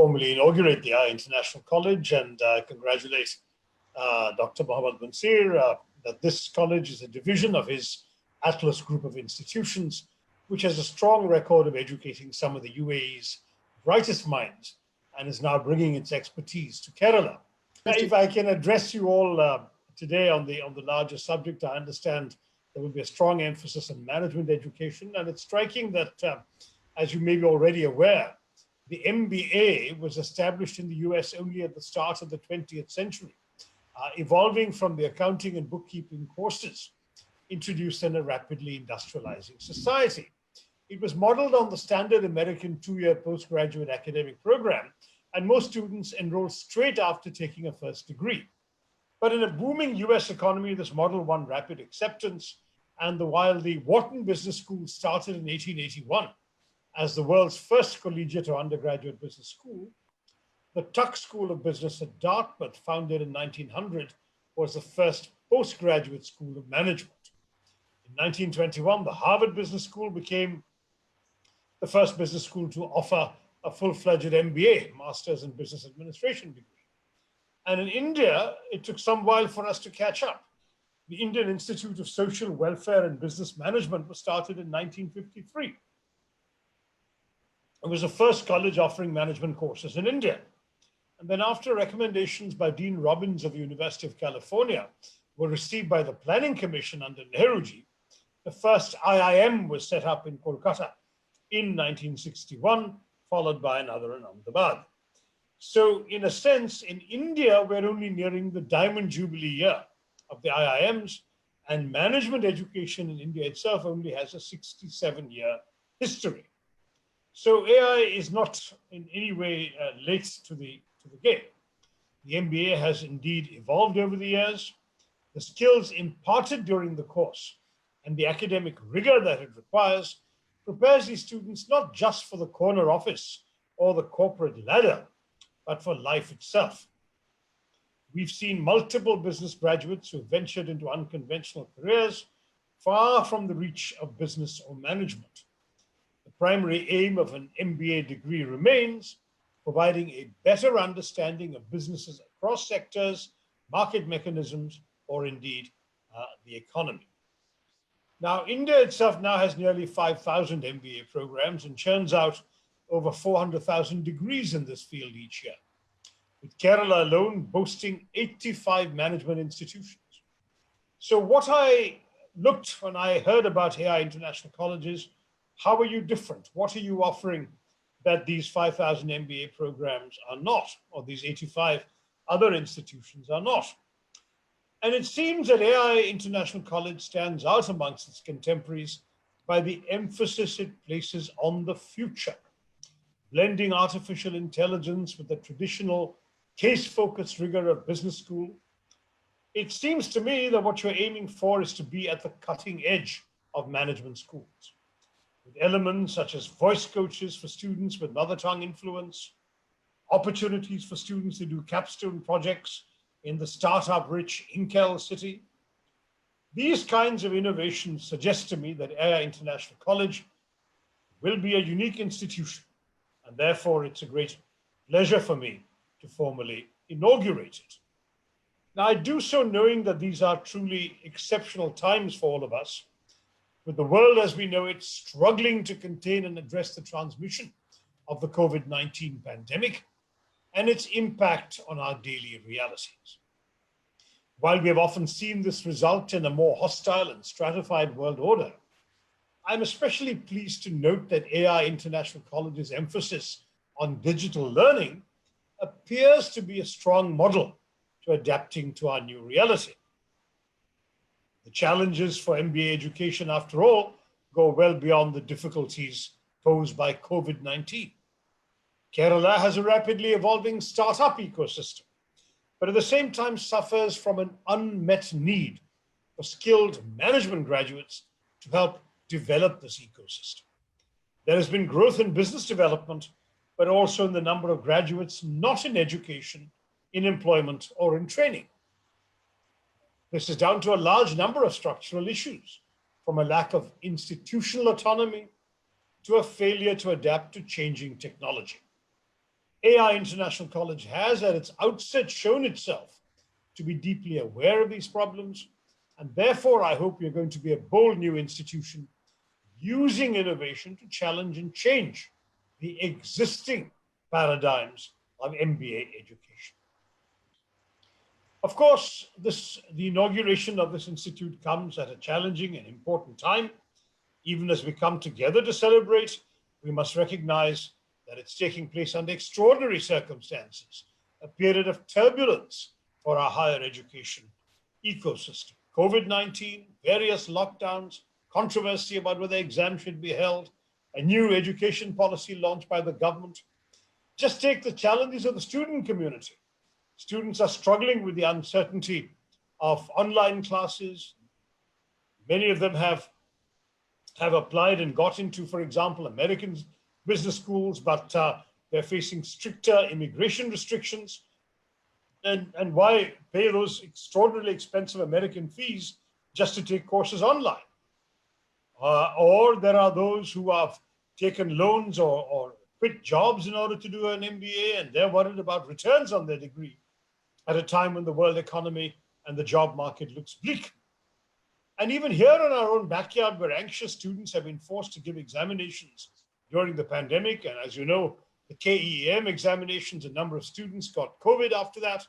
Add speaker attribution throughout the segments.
Speaker 1: formally inaugurate the International College and congratulate Dr. Mohammad Mansir that this college is a division of his Atlas group of institutions, which has a strong record of educating some of the UAE's brightest minds and is now bringing its expertise to Kerala. If I can address you all today on the larger subject, I understand there will be a strong emphasis on management education, and it's striking that, as you may be already aware, the MBA was established in the US only at the start of the 20th century, evolving from the accounting and bookkeeping courses introduced in a rapidly industrializing society. It was modeled on the standard American 2-year postgraduate academic program, and most students enroll straight after taking a first degree. But in a booming US economy, this model won rapid acceptance, and while the Wharton Business School started in 1881 as the world's first collegiate or undergraduate business school, the Tuck School of Business at Dartmouth, founded in 1900, was the first postgraduate school of management. In 1921, the Harvard Business School became the first business school to offer a full-fledged MBA, Master's in Business Administration degree. And in India, it took some while for us to catch up. The Indian Institute of Social Welfare and Business Management was started in 1953. It was the first college offering management courses in India. And then after recommendations by Dean Robbins of the University of California were received by the Planning Commission under Nehruji, the first IIM was set up in Kolkata in 1961, followed by another in Ahmedabad. So in a sense, in India, we're only nearing the Diamond Jubilee year of the IIMs, and management education in India itself only has a 67-year history. So AI is not in any way late to the game. The MBA has indeed evolved over the years. The skills imparted during the course and the academic rigor that it requires prepares these students not just for the corner office or the corporate ladder, but for life itself. We've seen multiple business graduates who ventured into unconventional careers far from the reach of business or management. The primary aim of an MBA degree remains providing a better understanding of businesses across sectors, market mechanisms, or indeed the economy. Now, India itself now has nearly 5,000 MBA programs and churns out over 400,000 degrees in this field each year, with Kerala alone boasting 85 management institutions. So what I looked when I heard about AI International Colleges, how are you different? What are you offering that these 5,000 MBA programs are not, or these 85 other institutions are not? And it seems that AI International College stands out amongst its contemporaries by the emphasis it places on the future, blending artificial intelligence with the traditional case-focused rigor of business school. It seems to me that what you're aiming for is to be at the cutting edge of management schools, with elements such as voice coaches for students with mother tongue influence, opportunities for students to do capstone projects in the startup-rich Inkel city. These kinds of innovations suggest to me that AI International College will be a unique institution, and therefore it's a great pleasure for me to formally inaugurate it. Now, I do so knowing that these are truly exceptional times for all of us, with the world as we know it struggling to contain and address the transmission of the COVID-19 pandemic and its impact on our daily realities. While we have often seen this result in a more hostile and stratified world order, I'm especially pleased to note that AI International College's emphasis on digital learning appears to be a strong model to adapting to our new reality. The challenges for MBA education, after all, go well beyond the difficulties posed by COVID-19. Kerala has a rapidly evolving startup ecosystem, but at the same time suffers from an unmet need for skilled management graduates to help develop this ecosystem. There has been growth in business development, but also in the number of graduates not in education, in employment, or in training. This is down to a large number of structural issues, from a lack of institutional autonomy to a failure to adapt to changing technology. AI International College has at its outset shown itself to be deeply aware of these problems. And therefore, I hope you're going to be a bold new institution using innovation to challenge and change the existing paradigms of MBA education. Of course, the inauguration of this institute comes at a challenging and important time. Even as we come together to celebrate, we must recognize that it's taking place under extraordinary circumstances, a period of turbulence for our higher education ecosystem. COVID-19, various lockdowns, controversy about whether exams should be held, a new education policy launched by the government. Just take the challenges of the student community. Students are struggling with the uncertainty of online classes. Many of them have applied and got into, for example, American business schools, but they're facing stricter immigration restrictions. And why pay those extraordinarily expensive American fees just to take courses online? Or there are those who have taken loans or quit jobs in order to do an MBA, and they're worried about returns on their degree at a time when the world economy and the job market looks bleak. And even here in our own backyard, where anxious students have been forced to give examinations during the pandemic. And as you know, the KEM examinations, a number of students got COVID after that.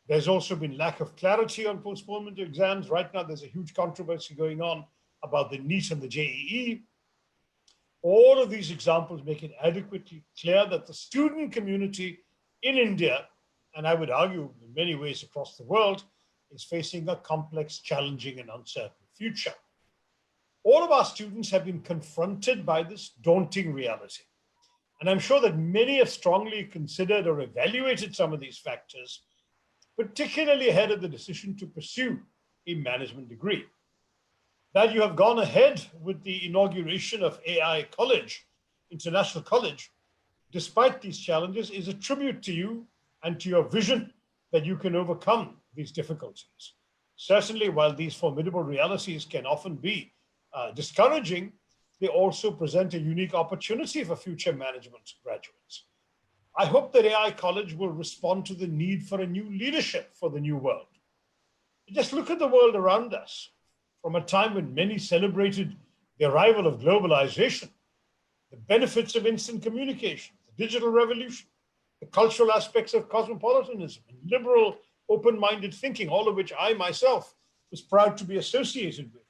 Speaker 1: There's also been lack of clarity on postponement of exams. Right now, there's a huge controversy going on about the NEET and the JEE. All of these examples make it adequately clear that the student community in India, and I would argue in many ways across the world, is facing a complex, challenging, and uncertain future. All of our students have been confronted by this daunting reality. And I'm sure that many have strongly considered or evaluated some of these factors, particularly ahead of the decision to pursue a management degree. That you have gone ahead with the inauguration of AI College, International College, despite these challenges, is a tribute to you and to your vision that you can overcome these difficulties. Certainly, while these formidable realities can often be discouraging, they also present a unique opportunity for future management graduates. I hope that AI College will respond to the need for a new leadership for the new world. Just look at the world around us. From a time when many celebrated the arrival of globalization, the benefits of instant communication, the digital revolution, the cultural aspects of cosmopolitanism, and liberal, open-minded thinking, all of which I myself was proud to be associated with.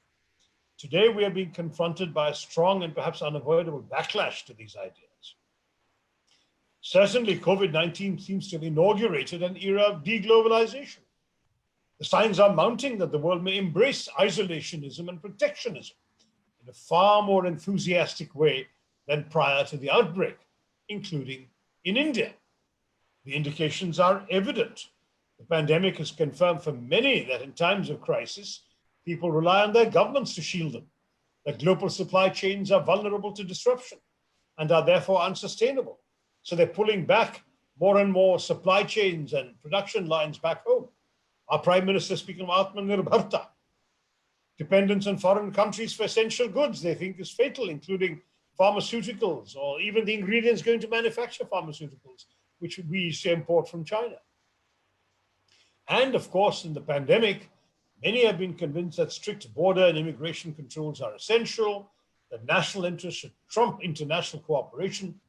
Speaker 1: Today, we are being confronted by a strong and perhaps unavoidable backlash to these ideas. Certainly, COVID-19 seems to have inaugurated an era of deglobalization. The signs are mounting that the world may embrace isolationism and protectionism in a far more enthusiastic way than prior to the outbreak, including in India. The indications are evident. The pandemic has confirmed for many that in times of crisis, people rely on their governments to shield them, that global supply chains are vulnerable to disruption and are therefore unsustainable. So they're pulling back more and more supply chains and production lines back home. Our Prime Minister speaking of Atmanirbharta. Dependence on foreign countries for essential goods they think is fatal, including pharmaceuticals or even the ingredients going to manufacture pharmaceuticals, which we used to import from China. And of course, in the pandemic, many have been convinced that strict border and immigration controls are essential, that national interests should trump international cooperation.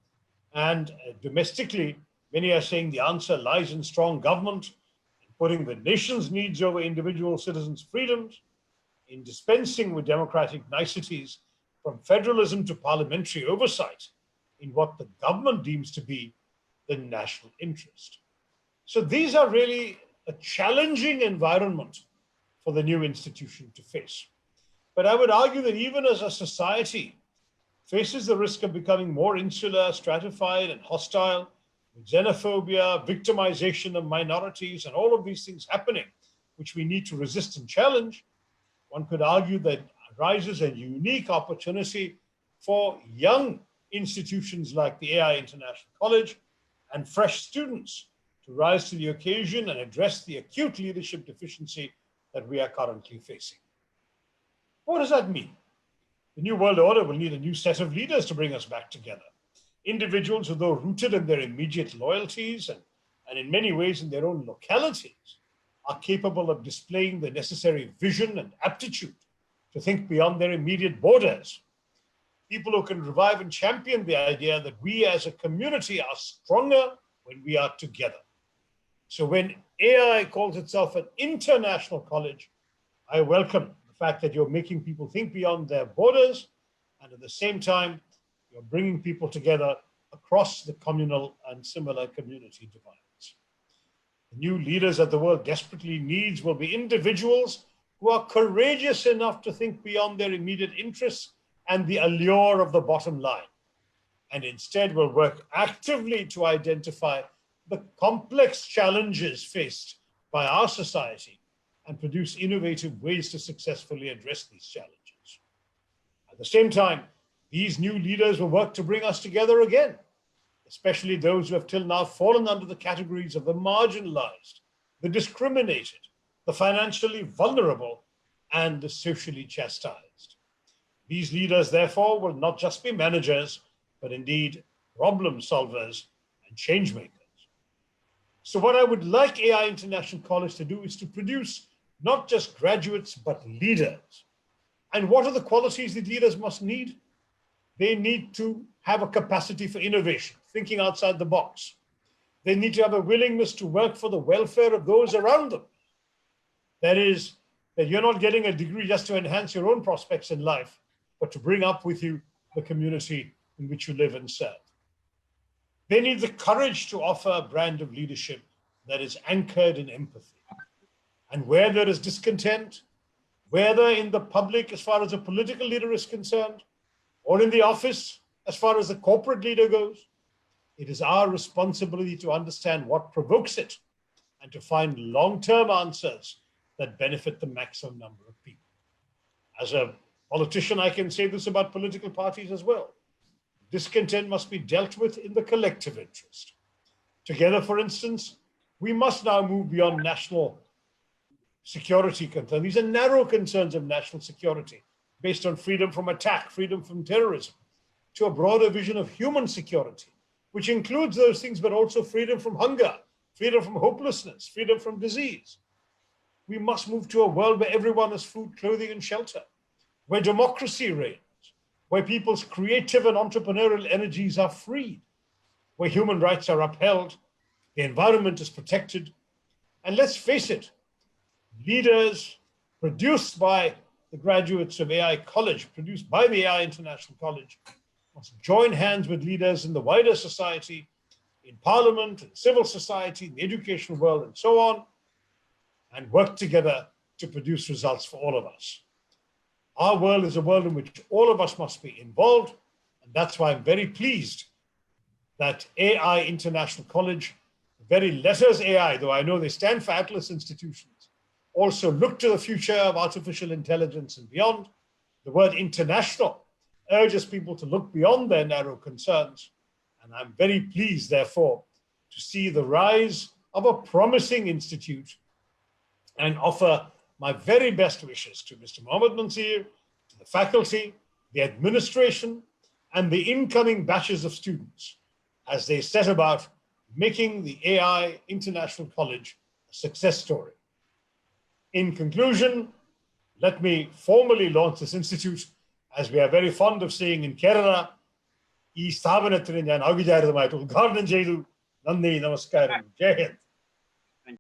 Speaker 1: And domestically, many are saying the answer lies in strong government, in putting the nation's needs over individual citizens' freedoms, in dispensing with democratic niceties from federalism to parliamentary oversight in what the government deems to be the national interest. So these are really a challenging environment for the new institution to face. But I would argue that even as a society faces the risk of becoming more insular, stratified, and hostile, with xenophobia, victimization of minorities, and all of these things happening, which we need to resist and challenge, one could argue that arises a unique opportunity for young institutions like the AI International College and fresh students to rise to the occasion and address the acute leadership deficiency that we are currently facing. What does that mean? The new world order will need a new set of leaders to bring us back together. Individuals who, though rooted in their immediate loyalties and in many ways in their own localities, are capable of displaying the necessary vision and aptitude to think beyond their immediate borders. People who can revive and champion the idea that we as a community are stronger when we are together. So when AI calls itself an international college, I welcome the fact that you're making people think beyond their borders, and at the same time, you're bringing people together across the communal and similar community divides. The new leaders that the world desperately needs will be individuals who are courageous enough to think beyond their immediate interests and the allure of the bottom line, and instead will work actively to identify the complex challenges faced by our society and produce innovative ways to successfully address these challenges. At the same time, these new leaders will work to bring us together again, especially those who have till now fallen under the categories of the marginalized, the discriminated, the financially vulnerable, and the socially chastised. These leaders, therefore, will not just be managers, but indeed problem solvers and change makers. So what I would like AI International College to do is to produce not just graduates, but leaders. And what are the qualities that leaders must need? They need to have a capacity for innovation, thinking outside the box. They need to have a willingness to work for the welfare of those around them. That is, that you're not getting a degree just to enhance your own prospects in life, but to bring up with you the community in which you live and serve. They need the courage to offer a brand of leadership that is anchored in empathy. And where there is discontent, whether in the public as far as a political leader is concerned, or in the office as far as the corporate leader goes, it is our responsibility to understand what provokes it and to find long-term answers that benefit the maximum number of people. As a politician, I can say this about political parties as well. Discontent must be dealt with in the collective interest. Together, for instance, we must now move beyond national security concerns. These are narrow concerns of national security based on freedom from attack, freedom from terrorism, to a broader vision of human security, which includes those things, but also freedom from hunger, freedom from hopelessness, freedom from disease. We must move to a world where everyone has food, clothing, and shelter, where democracy reigns, where people's creative and entrepreneurial energies are freed, where human rights are upheld, the environment is protected. And let's face it, leaders produced by the graduates of AI College, produced by the AI International College, must join hands with leaders in the wider society, in parliament, in civil society, in the educational world, and so on, and work together to produce results for all of us. Our world is a world in which all of us must be involved, and that's why I'm very pleased that AI International College, the very letters AI, though I know they stand for Atlas institutions, also look to the future of artificial intelligence and beyond. The word international urges people to look beyond their narrow concerns, and I'm very pleased, therefore, to see the rise of a promising institute and offer my very best wishes to Mr. Mohammed Mansir, to the faculty, the administration, and the incoming batches of students as they set about making the AI International College a success story. In conclusion, let me formally launch this institute, as we are very fond of saying in Kerala, ഈ സ്ഥാപനത്തിന് ഞാൻ ഔപചാരികമായിട്ട് ഉദ്ഘാടനം ചെയ്തു. നന്ദി, നമസ്കാരം, ജയ് ഹിന്ദ്.